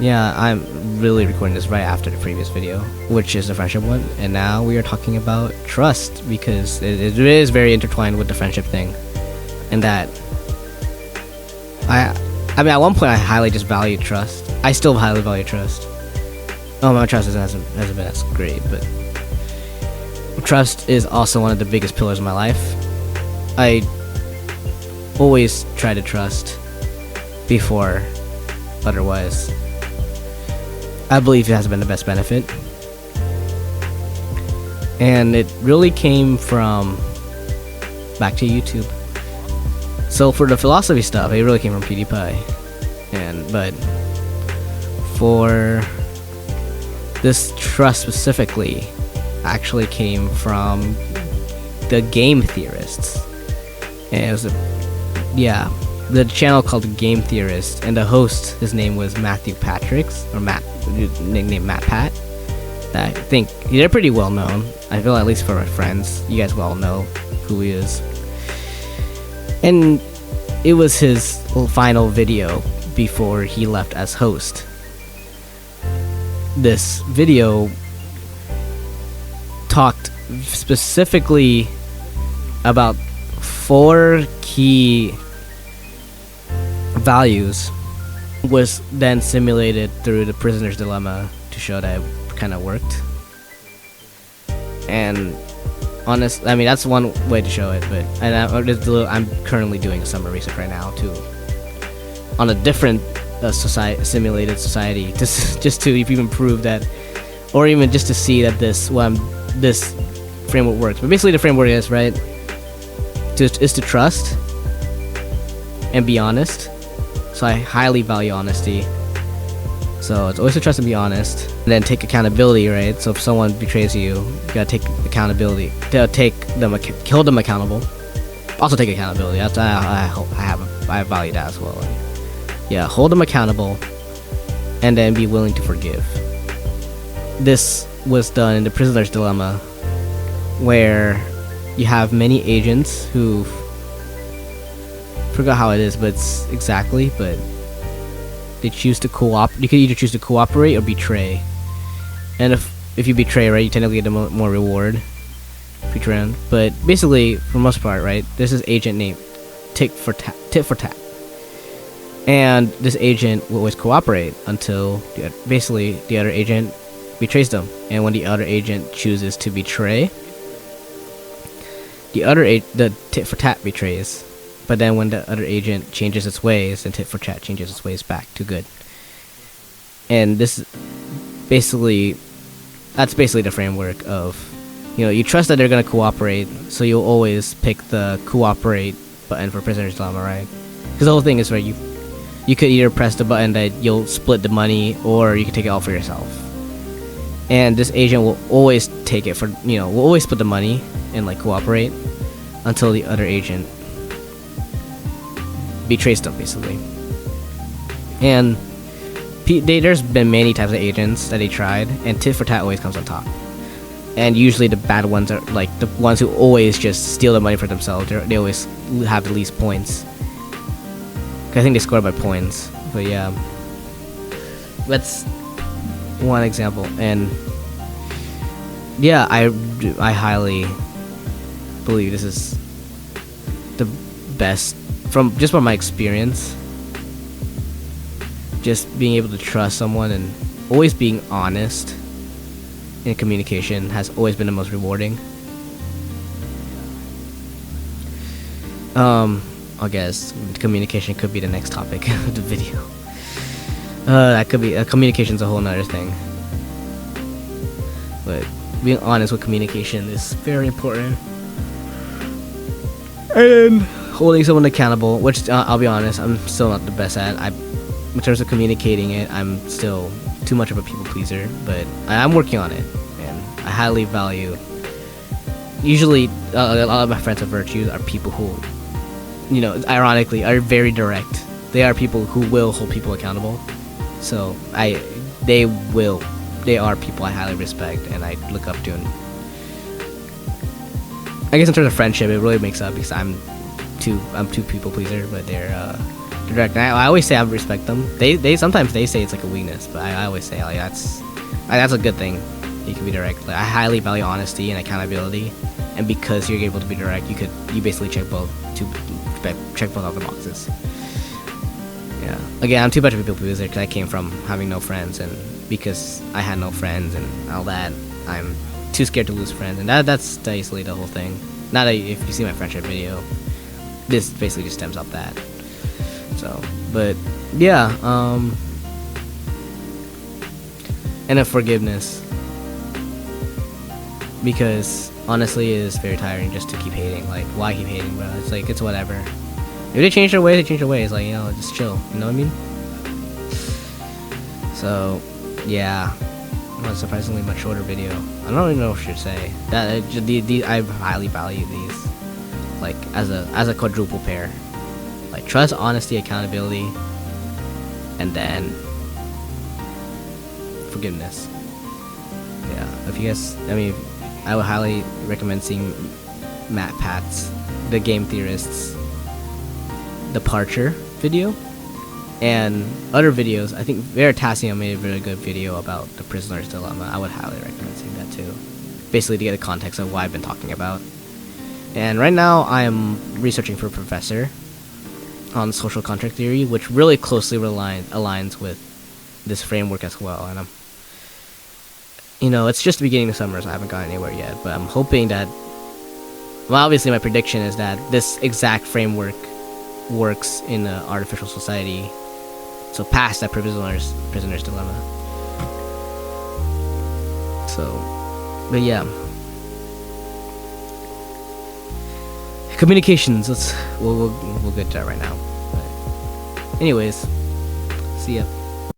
Yeah, I'm really recording this right after the previous video, which is the friendship one, and now we are talking about trust because it is very intertwined with the friendship thing, and that I mean, at one point I highly just valued trust. I still highly value trust. Oh, my trust hasn't been as great, but trust is also one of the biggest pillars of my life. I always try to trust before otherwise. I believe it has been the best benefit. And it really came from back to YouTube. So for the philosophy stuff, it really came from PewDiePie. But for this trust specifically actually came from the Game Theorists. And it was the channel called Game Theorist, and the host, his name was Matthew Patricks, or Matt, nicknamed Matt Pat. I think they're pretty well known. I feel, at least for my friends, you guys well know who he is. And it was his final video before he left as host. This video talked specifically about 4 key values, was then simulated through the prisoner's dilemma to show that it kind of worked. And I mean, that's one way to show it, but I'm currently doing some research right now too on a different simulated society, just to even prove that, or even just to see that this framework works. But basically the framework is, right, is to trust and be honest. So I highly value honesty. So it's always to trust and be honest, and then take accountability, right? So if someone betrays you, you gotta take accountability. Hold them accountable. Also take accountability. That's I value that as well. Yeah, hold them accountable, and then be willing to forgive. This was done in the prisoner's dilemma, where you have many agents who forgot how it is, but they choose to you could either choose to cooperate or betray. And if you betray, right, you technically get more reward. Betraying, but basically, for the most part, right, this is agent named tit for tat, and this agent will always cooperate until the other agent betrays them. And when the other agent chooses to betray, the tit for tat betrays. But then when the other agent changes its ways, then tit for tat changes its ways back to good. And that's basically the framework of, you trust that they're going to cooperate, so you'll always pick the cooperate button for prisoner's dilemma, right? Because the whole thing is, right, you could either press the button that you'll split the money, or you can take it all for yourself. And this agent will always take it will always split the money and cooperate until the other agent betrays them, basically. And there's been many types of agents that they tried, and tit for tat always comes on top. And usually the bad ones are the ones who always just steal the money for themselves. They always have the least points. I think they score by points. But yeah, that's one example. And yeah, I highly believe this is the best from my experience. Just being able to trust someone and always being honest in communication has always been the most rewarding. I guess communication could be the next topic of the video. That could be communication's a whole nother thing. But being honest with communication is very important. And holding someone accountable, which I'll be honest, I'm still not the best at. In terms of communicating it, I'm still too much of a people pleaser, but I'm working on it, and I highly value. Usually, a lot of my friends of virtues are people who, ironically, are very direct. They are people who will hold people accountable. So they are people I highly respect and I look up to. And I guess in terms of friendship, it really makes up because I'm too people pleaser, but they're direct. And I always say I respect them. They sometimes they say it's like a weakness, but I always say like that's a good thing. You can be direct. Like, I highly value honesty and accountability, and because you're able to be direct, you basically check both of the boxes. Yeah. Again, I'm too much of a people pleaser because I came from having no friends, and because I had no friends and all that, I'm too scared to lose friends, and that's basically the whole thing. Not that if you see my friendship video, this basically just stems up that. So, but yeah, and a forgiveness, because honestly, it is very tiring just to keep hating. Like, why keep hating, bro? It's like, it's whatever. If they change their ways, they change their ways. Like, you know, just chill. You know what I mean? So, yeah. Well, surprisingly much shorter video. I don't even know what I should say. That I highly value these, like, as a quadruple pair. Like, trust, honesty, accountability, and then forgiveness. Yeah. If you guys, I mean, I would highly recommend seeing Matt Pat's, the Game Theorist's Departure video, and other videos. I think Veritasium made a very good video about the prisoner's dilemma. I would highly recommend seeing that too, basically to get the context of what I've been talking about. And right now I am researching for a professor on social contract theory, which really closely aligns with this framework as well. And it's just the beginning of summer, so I haven't gotten anywhere yet, but I'm hoping that, well, obviously my prediction is that this exact framework works in an artificial society, so past that prisoner's dilemma. So, but yeah, communications. We'll get to that right now. But anyways, see ya.